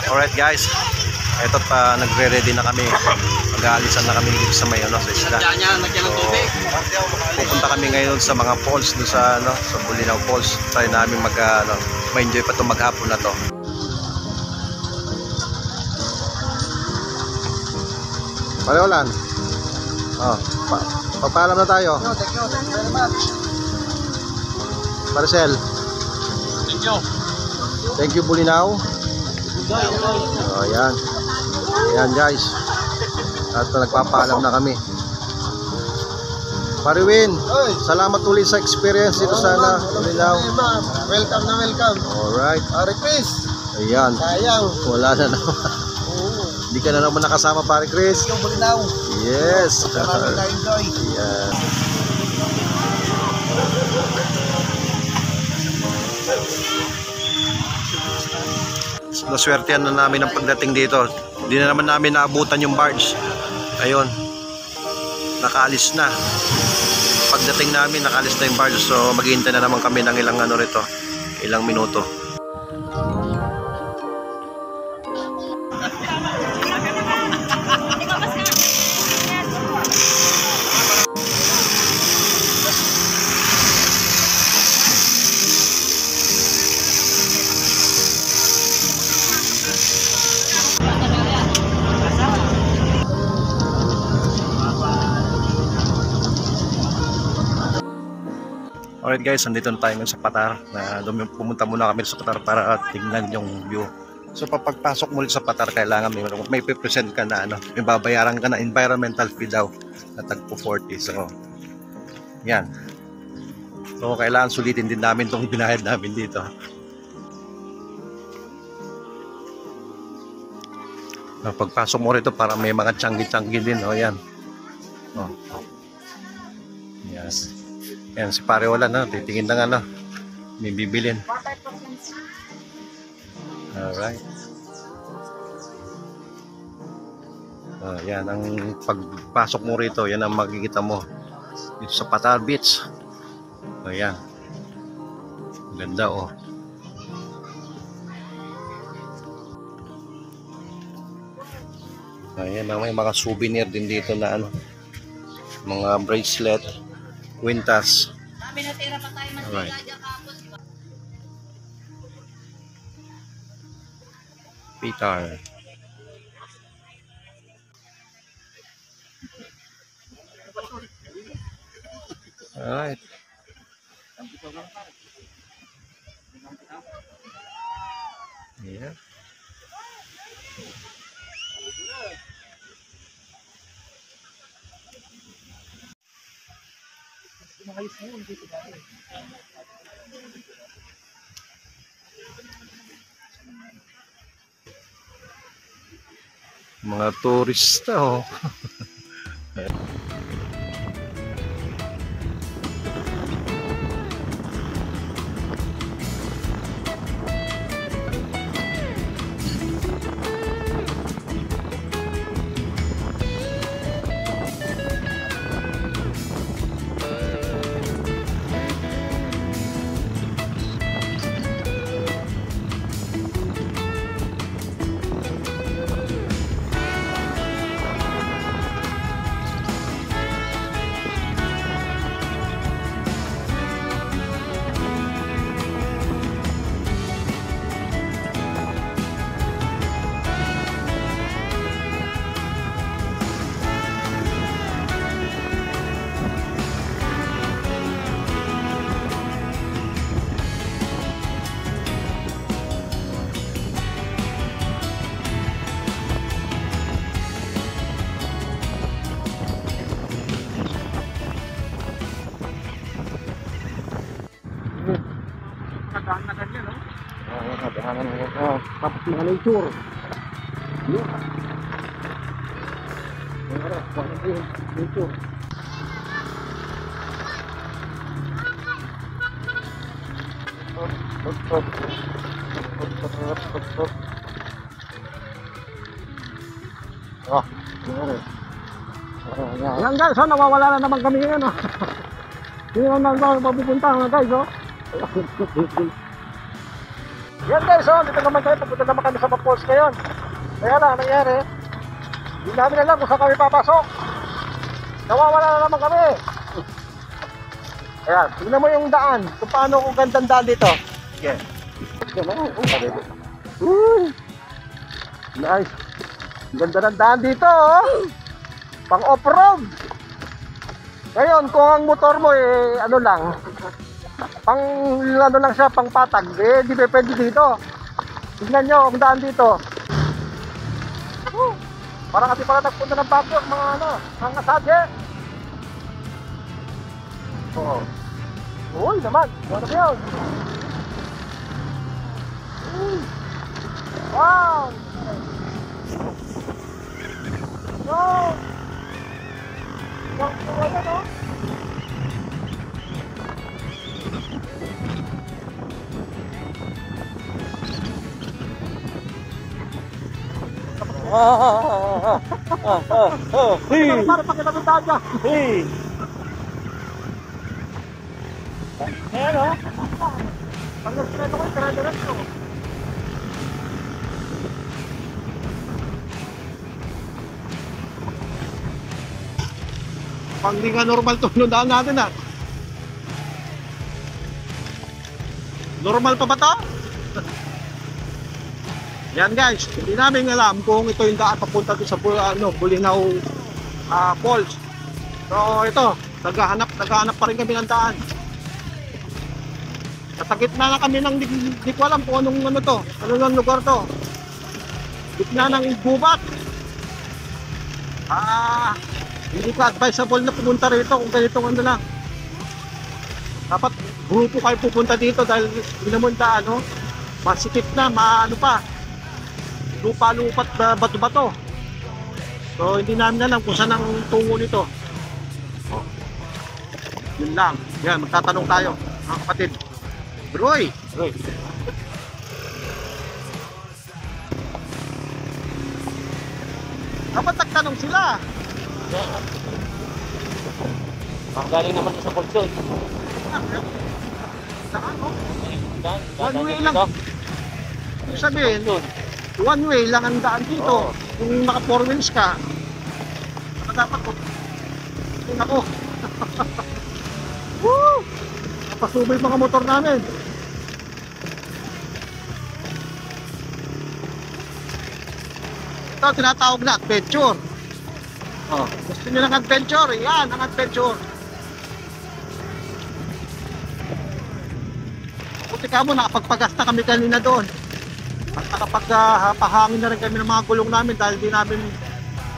Alright guys, eto pa nagre-ready na kami. Mag-aalisan na kami dito sa may sa isla. So, pupunta kami ngayon sa mga falls doon sa sa Bolinao Falls. Try namin ma-enjoy pa itong maghapon na to. Pareolan. Papaalam na tayo. Thank you very much. Marcel. Thank you. Thank you Bolinao. Ayan. Ayan guys. At nagpapaalam na kami. Pariwin, salamat ulit sa experience dito sa Bolinao. Welcome na welcome. Alright. Pare Chris. Ayan. Sayang. Wala na naman. Hindi ka na naman nakasama pare Chris. Yung Bolinao. Yes. Marami na enjoy. Ayan. Naswertehan na namin ang pagdating dito. Hindi na naman namin naabutan yung barge. Ayun, nakaalis na. Pagdating namin nakaalis na yung barge. So maghihintay na naman kami ng ilang rito, ilang minuto. Alright guys, nandito na tayo sa Patar. Pumunta muna kami sa Patar para tingnan yung view. So pagpasok mo sa Patar, kailangan may present ka na may babayaran ka na environmental fee daw na tagpo 40. So yan. So kailangan sulitin din namin itong binayad namin dito. Pagpasok mo rito para may mga tiyanggi-tiyanggi din. Yan. Yan. Yan si pare wala titingin lang may bibilin. Alright. Yan ang pagpasok mo rito, yan ang makikita mo dito sa Patar Beach. Ayan. Ganda Ayan, may mga souvenir din dito na mga bracelet, kwintas. Alright. Peter. Alright. Yeah. Mga turista tapos mga nature. Dito. Oh. Yan guys, nawawala na naman kami ngayon. Hindi naman tayo mapupunta guys. Yan guys, dito naman tayo. Pupunta naman kami sa Mapos ngayon. Kaya lang, nangyari. Hindi namin alam kung saan kami papasok. Nawawala na naman kami. Ayan, tignan mo yung daan. Kung paano kung gandang daan dito. Sige. Nice. Ganda ng daan dito, pang off-road. Ngayon, kung ang motor mo ano lang, pang ano lang siya, pang patag, di pwede dito. Tignan nyo ang daan dito. Parang kasi pala nagpunta ng Baguio, mga sadye. Uy naman, ano yun? Wow! No! Wala no? Para pakita dyan. Ayan o. Pag nagsireto ko, tira-diretso. Pang di nga normal to, daan natin Normal pa ba to? Yan guys, hindi namin alam kung ito yung daan papunta doon sa Bulinaw Falls. So ito, naghahanap pa rin kami ng daan. Sa gitna na kami ng di ko alam kung anong anong lugar to. Gitna ng gubat. Hindi pa advisable na pumunta rito kung ganitong lang. Dapat grupo kayo pupunta dito dahil inamunta masikip na, pa. Lupa-lupat bato-bato. So hindi namin alam kung saan ang tungo nito. Yun lang. Yan, magtatanong tayo mga kapatid. Roy! Dapat nagtanong sila. Galing naman sa Pulson. Saan o? One way lang. Ibig sabihin, one way lang ang daan dito. Kung naka 4 wheels ka, dapat ko. Ako. Woo! Napasubay mga motor namin. Ito tinatawag na adventure. Gusto nyo ng adventure? Yan, ang adventure. Buti ka mo, nakapagpagasta kami kanina doon. At nakapagpahangin na rin kami ng mga gulong namin dahil di namin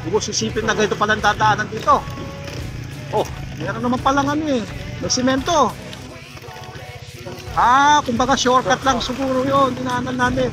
isipin na ganito palang dadaanan dito. Meron naman palang may simento. Kumbaga shortcut lang siguro yun, dinaanan namin.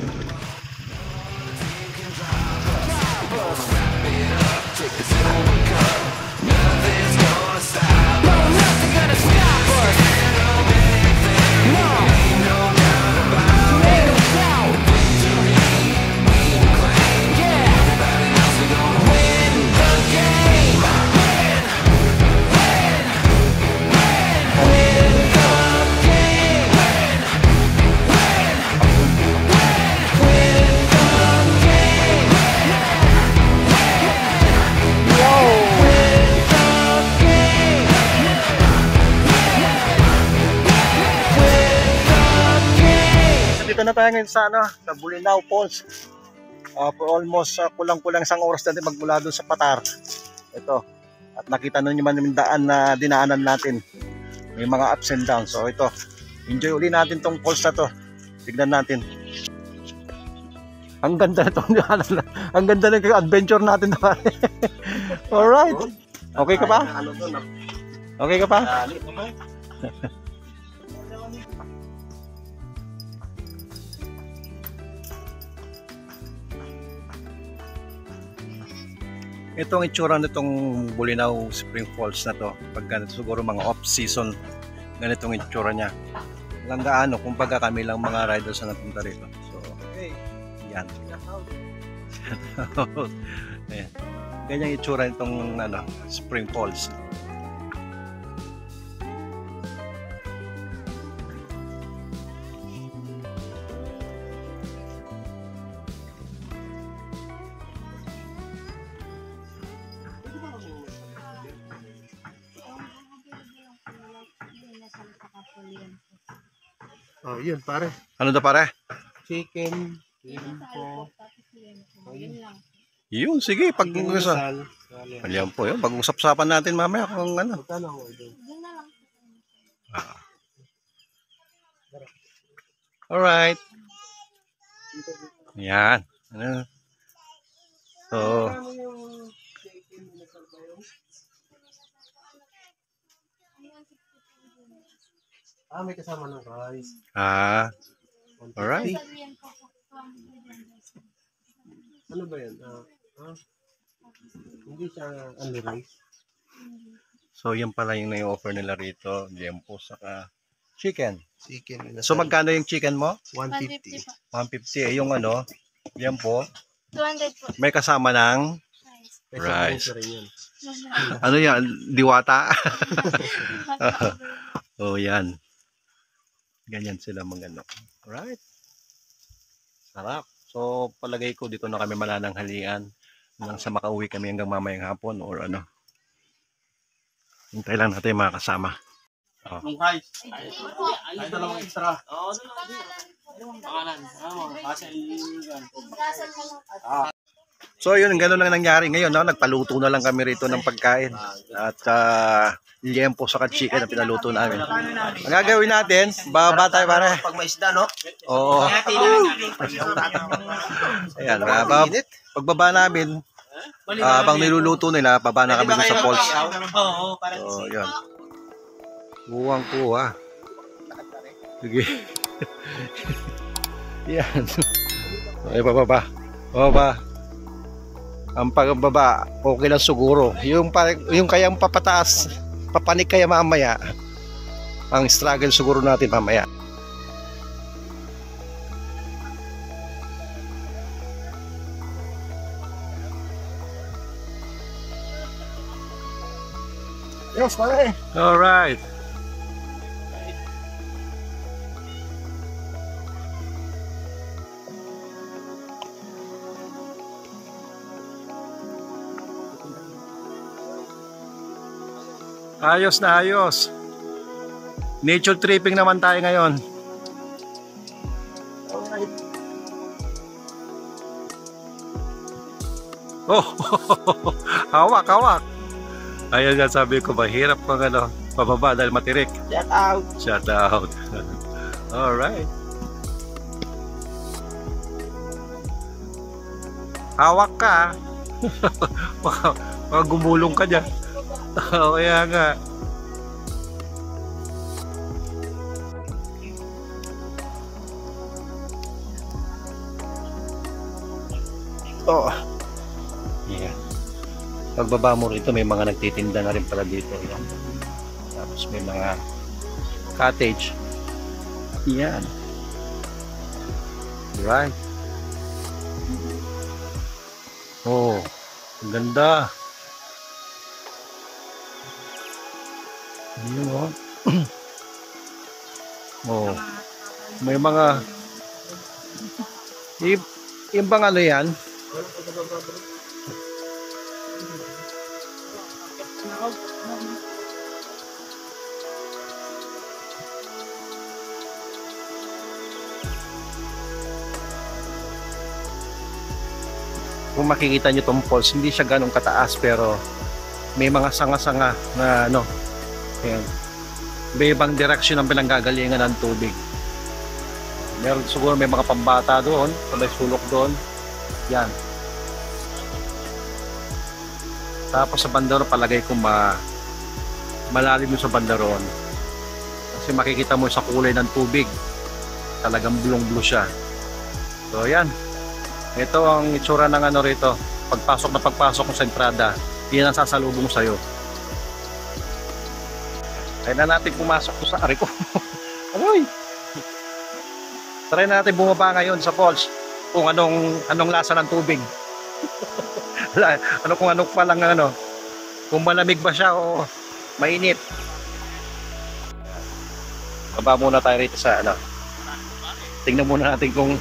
Dito na tayo ngayon sa sa Bulinaw Falls. For almost kulang-kulang isang oras natin magmula doon sa Patar. Ito. At nakita nyo naman yung daan na dinaanan natin. May mga ups and downs. So ito. Enjoy uli natin tong falls na to. Tignan natin. Ang ganda na itong ang ganda ng adventure natin. Alright. Okay ka pa? Okay ka pa? Ito ang itsura nitong Bolinao Spring Falls na to. Pag ganito siguro mga off-season, ganitong itsura niya. Walang gaano, kumbaga kami lang mga riders na napunta rito. So, yan. Ayan. Ganyan itsura nitong Spring Falls. Oh, yun pare. Ano daw pare? Chicken, limpo, Yun, sige. Pag gusto. Ayan po yun. Pag-usap-usapan natin mamaya kung ano. Magkano ang order? Alright. Yan. Ano? So, May kasama ng rice. alright. Ano ba yan? Hindi siya only rice. So, yan pala yung na-offer nila rito. Liempo saka chicken. Chicken. So, magkano yung chicken mo? 150. 150. Yung liempo, 200 po. may kasama ng Rice. rice. Ano yan? Diwata? Oh, yan. Ganyan sila Alright. Sarap. So, palagay ko dito na kami manananghalian hanggang sa makauwi kami hanggang mamayang hapon or ano. Hintay lang natin yung mga kasama. Oh. Nung rice. Ay, dalawang extra. Oo, dalawang pangalan. Kasi So, yun, gano'n lang nangyari ngayon. No? Nagpaluto na lang kami rito ng pagkain. At liempo sa chicken na pinaluto namin. Ang gagawin natin, baba tayo pare. Pag may isda, no? Oo. Ayan, pagbaba namin, habang niluluto nila, baba na kami dun sa falls. So, yun. Buwang kuha. Sige. Yan. Ay, bababa. Bababa. Ang pagbaba, okay lang siguro. Yung kayang papataas, papanik kaya mamaya. Ang struggle siguro natin mamaya. Yes, pare. Alright. Ayos na ayos. Nature tripping naman tayo ngayon. Oh, hawak, hawak. Ayan nga sabi ko, mahirap pang pababa dahil matirik. Shout out. Shout out. Alright. Hawak ka. Baka gumulong ka dyan. Kaya nga. Oh. Yeah. Pagbaba mo rito, may mga nagtitinda na rin pala dito. Yan. Tapos may mga cottage. Yan. Right. Oh, ang ganda. Yun, oh. Oh. May mga yung bang ano yan? Kung makikita nyo tong falls, hindi siya ganong kataas pero may mga sanga-sanga na ayan. May ibang direksyon ang pinanggagalingan ng tubig. Meron siguro may mga pambata doon, may sulok doon. Yan. Tapos sa bandaron palagay ko malalim yung sa bandaron. Kasi makikita mo sa kulay ng tubig. Talagang blue siya. So yan. Ito ang itsura ng rito. pagpasok mo sa entrada, yan ang sasalubong sa'yo. Kaya na natin pumasok to sa ari ko. Aroy! Try na natin bumaba ngayon sa falls kung anong lasa ng tubig. Kung anong palang kung malamig ba siya o mainit. Baba muna tayo rito sa tingnan muna natin kung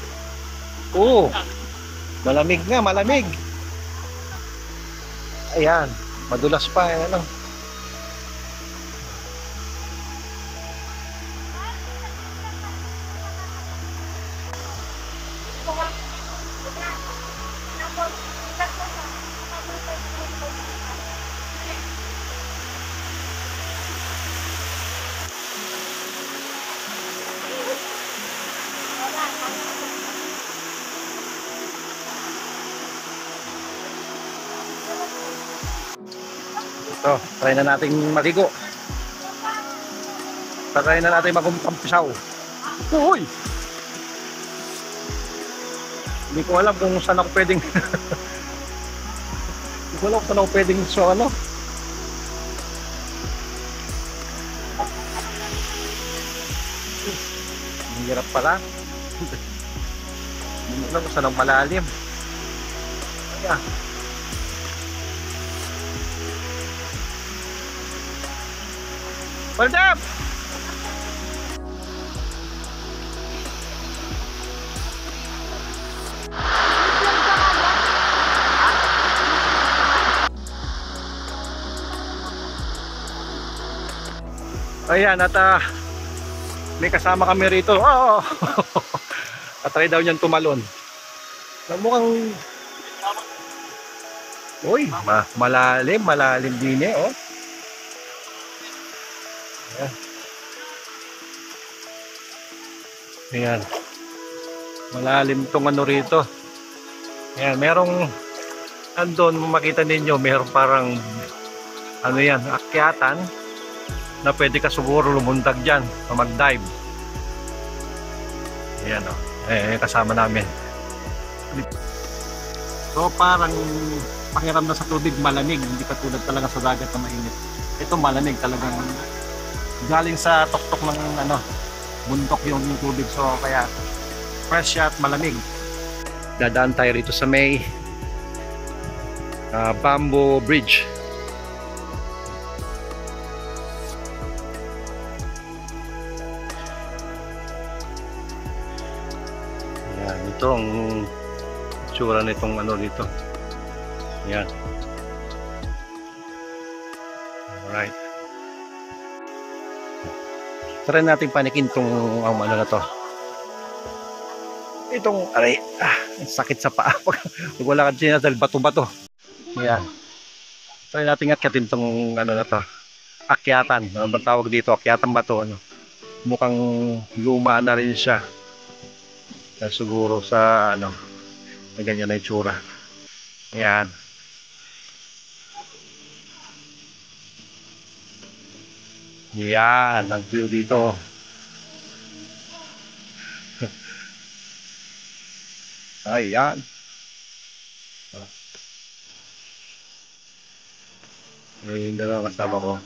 malamig nga, malamig. Ayan, madulas pa Ito, try na natin maligo. Try na natin magkumpisaw. Uy! Hindi ko alam kung saan ako pwedeng hindi ko alam kung saan ako pwedeng Ang hirap pala. Hindi ko alam kung saan ang malalim. Ayan. Hold up! Ayan, at may kasama kami rito. Katry daw niyan tumalon. Mukhang malalim din Ayan. Malalim tong rito. Ayan, merong andon, makita ninyo, merong parang akyatan na pwede ka siguro lumundag dyan o mag-dive. Ayan kasama namin. So parang pakiram na sa tubig malamig, hindi katulad talaga sa dagat na mainit. Ito malamig talagang galing sa tuktok ng bundok yung tubig, so kaya fresh at malamig. Dadaan tayo rito sa may bamboo bridge. Yan, ito ang tsura nitong dito. Yan. Alright. Try natin panikin itong na to. Itong sakit sa paa pag wala ka dyan dahil bato-bato. Yan. Try natin akyatin itong na to. Akyatan. Ano tawag dito? Akyatan ba to? Mukhang luma na rin siya. Siguro sa ganyan na itsura. Yan. Yan, ang view dito. Ayan. Yung dalawa kasama ko.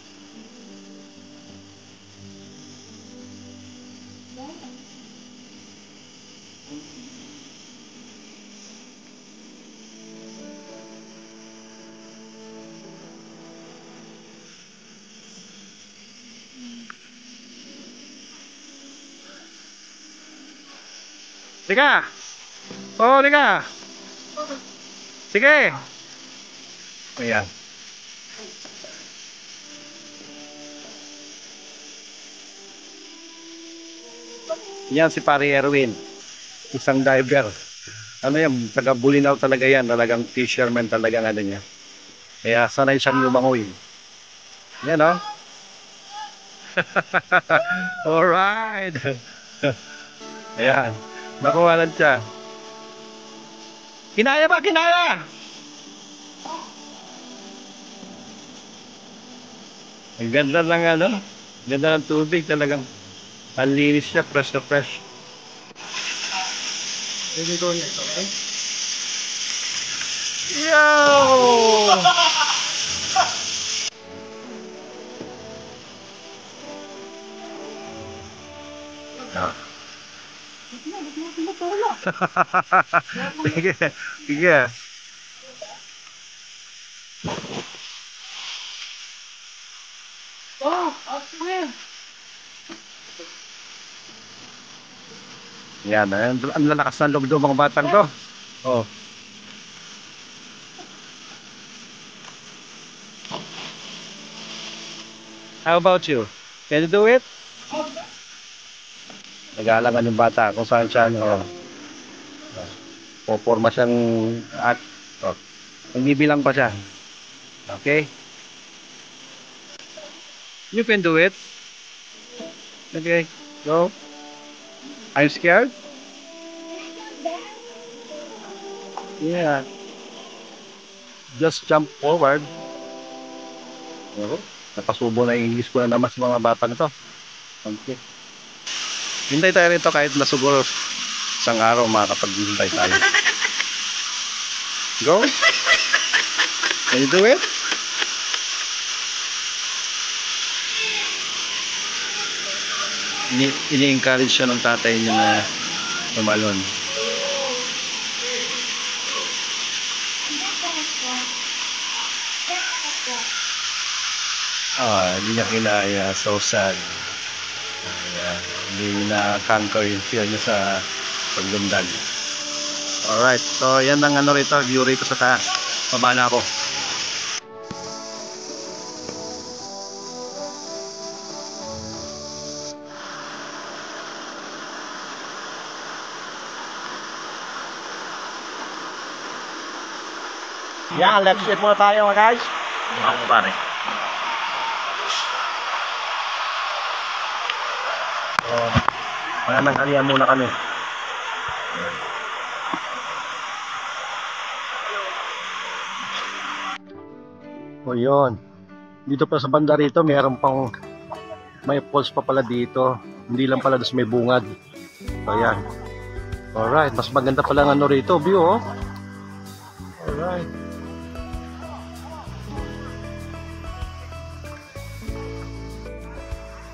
Liga! Oh, liga! Sige! Ayan. Yan si Pare Erwin. Isang diver. Yan, taga Bulinaw talaga yan. Talagang fisherman talaga niya. Kaya sanay siyang lumangoy. Yan Alright! Ayan. Nakuha lang siya. Kinaya ba? Kinaya! Ang ganda ng ganda ng tubig talagang. Ang linis siya, fresh na fresh. Yo! Ah. Sige, sige. Oh, okay. Yan, ang lalakas ng loob ng mga batang to. Oh. How about you? Can you do it? Nag-aalaman yung bata kung saan siya, oh. Poporma siyang at oh. Nagbibilang pa siya. Okay? You can do it. Okay, go. Are you scared? Yeah. Just jump forward. Oh, napasubo na yung English ko na naman sa mga batang to. Okay. Hintay tayo rito kahit na siguro isang araw makakapaghintay tayo. Go. Can you do it? Ini-encourage siya ng tatay niya na tumalon. Hindi niya kinaya. So sad. Hindi na-conquer yung fear niya sa paglundag. Alright. So, yan ang ano rito. View rito sa taas. Baba na ako. Yan, let's eat muna tayo mga guys. Ako pare. So, mananangalian muna kami. O yun. Dito pa sa banda rito, mayroon pang may falls pa pala dito. Hindi lang pala doon may bungad. So yan. Alright, mas maganda pala ng ano rito, view oh. Alright.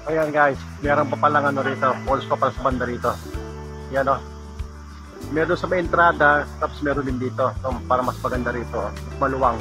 Ayan guys, meron pa palang ano rito, falls pa pala sa banda rito. Yan oh. Meron sa may entrada, tapos meron din dito. So, para mas maganda rito, mas maluwang.